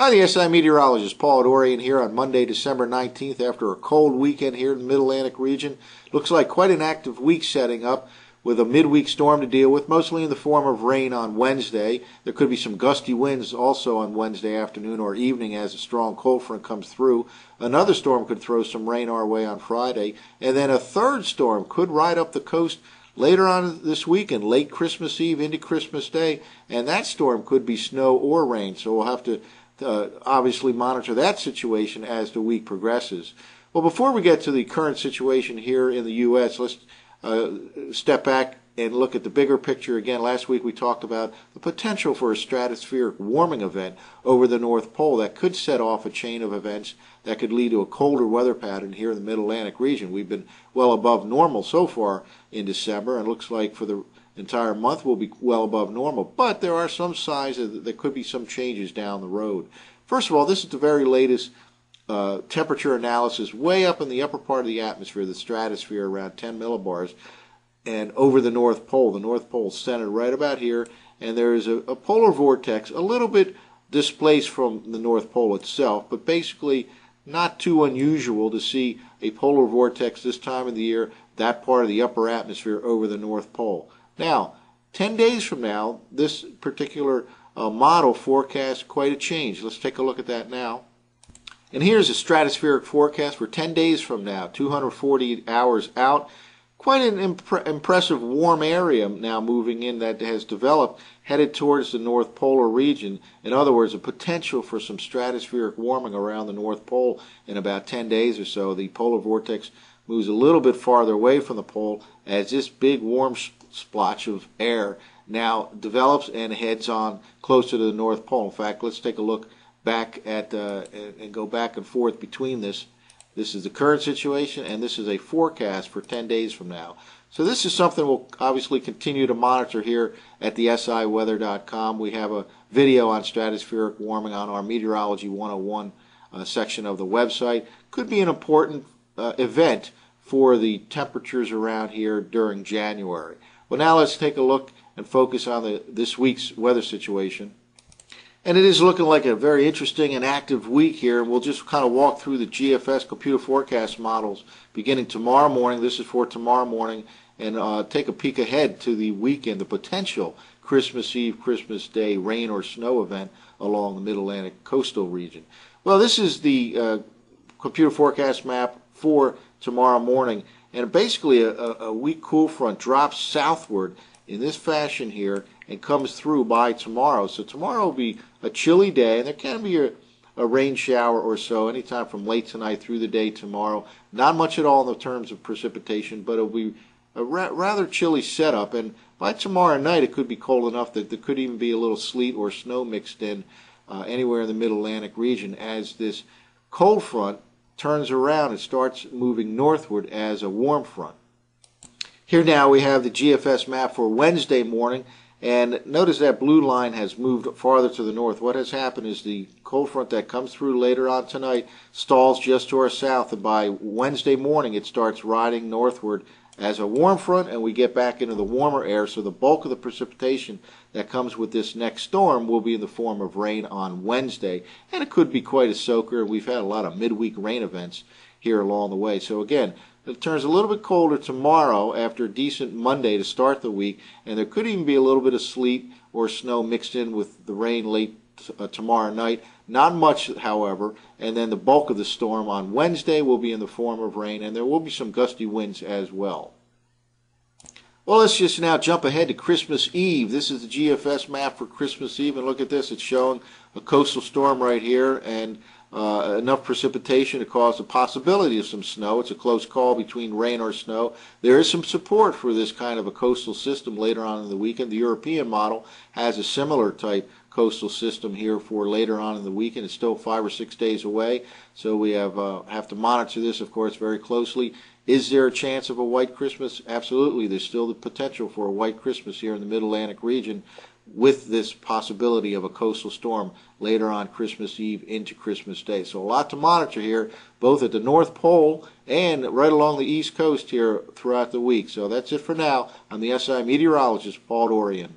Hi, the SI meteorologist Paul Dorian here on Monday, December 19th after a cold weekend here in the Mid-Atlantic region. Looks like quite an active week setting up with a midweek storm to deal with, mostly in the form of rain on Wednesday. There could be some gusty winds also on Wednesday afternoon or evening as a strong cold front comes through. Another storm could throw some rain our way on Friday, and then a third storm could ride up the coast later on this weekend, late Christmas Eve into Christmas Day, and that storm could be snow or rain, so we'll have to obviously monitor that situation as the week progresses. Well, before we get to the current situation here in the U.S., let's step back and look at the bigger picture. Again, last week we talked about the potential for a stratospheric warming event over the North Pole that could set off a chain of events that could lead to a colder weather pattern here in the Mid-Atlantic region. We've been well above normal so far in December, and it looks like for the entire month will be well above normal, but there are some signs that there could be some changes down the road. First of all, this is the very latest temperature analysis way up in the upper part of the atmosphere, the stratosphere, around 10 millibars, and over the North Pole. The North Pole is centered right about here, and there is a polar vortex a little bit displaced from the North Pole itself, but basically not too unusual to see a polar vortex this time of the year, that part of the upper atmosphere over the North Pole. Now, 10 days from now, this particular model forecasts quite a change. Let's take a look at that now. And here's a stratospheric forecast for 10 days from now, 240 hours out. Quite an impressive warm area now moving in that has developed, headed towards the North Polar region. In other words, a potential for some stratospheric warming around the North Pole in about 10 days or so. The polar vortex moves a little bit farther away from the pole as this big warm splotch of air now develops and heads on closer to the North Pole. In fact, let's take a look back at and go back and forth between this. This is the current situation, and this is a forecast for 10 days from now. So this is something we'll obviously continue to monitor here at the siweather.com. We have a video on stratospheric warming on our Meteorology 101 section of the website. Could be an important event for the temperatures around here during January. Well, now let's take a look and focus on this week's weather situation. And it is looking like a very interesting and active week here. We'll just kind of walk through the GFS computer forecast models beginning tomorrow morning. This is for tomorrow morning, and take a peek ahead to the weekend, the potential Christmas Eve, Christmas Day rain or snow event along the Mid-Atlantic coastal region. Well, this is the computer forecast map for tomorrow morning, and basically a weak cool front drops southward in this fashion here and comes through by tomorrow. So tomorrow will be a chilly day, and there can be a rain shower or so anytime from late tonight through the day tomorrow. Not much at all in the terms of precipitation, but it'll be a rather chilly setup, and by tomorrow night it could be cold enough that there could even be a little sleet or snow mixed in anywhere in the Mid-Atlantic region as this cold front turns around and starts moving northward as a warm front. Here now we have the GFS map for Wednesday morning, and notice that blue line has moved farther to the north. What has happened is the cold front that comes through later on tonight stalls just to our south, and by Wednesday morning it starts riding northward as a warm front, and we get back into the warmer air, so the bulk of the precipitation that comes with this next storm will be in the form of rain on Wednesday, and it could be quite a soaker. We've had a lot of midweek rain events here along the way. So again, it turns a little bit colder tomorrow after a decent Monday to start the week, and there could even be a little bit of sleet or snow mixed in with the rain late tomorrow night. Not much, however, and then the bulk of the storm on Wednesday will be in the form of rain, and there will be some gusty winds as well. Well, let's just now jump ahead to Christmas Eve. This is the GFS map for Christmas Eve, and look at this. It's showing a coastal storm right here, and enough precipitation to cause the possibility of some snow. It's a close call between rain or snow. There is some support for this kind of a coastal system later on in the weekend. The European model has a similar type coastal system here for later on in the weekend. It's still 5 or 6 days away, so we have to monitor this, of course, very closely. Is there a chance of a white Christmas? Absolutely. There's still the potential for a white Christmas here in the Mid-Atlantic region with this possibility of a coastal storm later on Christmas Eve into Christmas Day. So a lot to monitor here, both at the North Pole and right along the East Coast here throughout the week. So that's it for now. I'm the SI meteorologist, Paul Dorian.